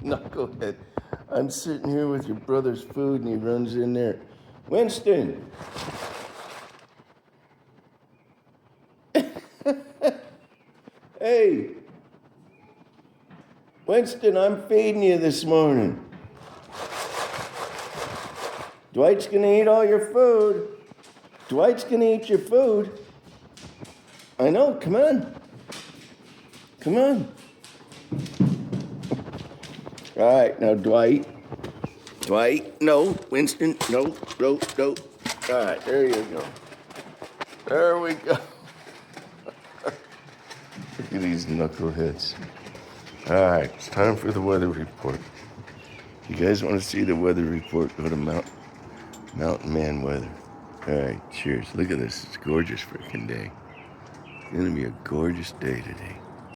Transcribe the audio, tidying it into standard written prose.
Knucklehead. I'm sitting here with your brother's food and he runs in there. Winston! Hey! Winston, I'm feeding you this morning. Dwight's gonna eat all your food. Dwight's gonna eat your food. I know, come on. Come on. All right, now Dwight. Dwight, no. Winston, no. All right, there you go. There we go. Look at these knuckleheads. All right, it's time for the weather report. If you guys want to see the weather report, go to Mountain Man Weather. All right, cheers. Look at this. It's a gorgeous freaking day. It's going to be a gorgeous day today.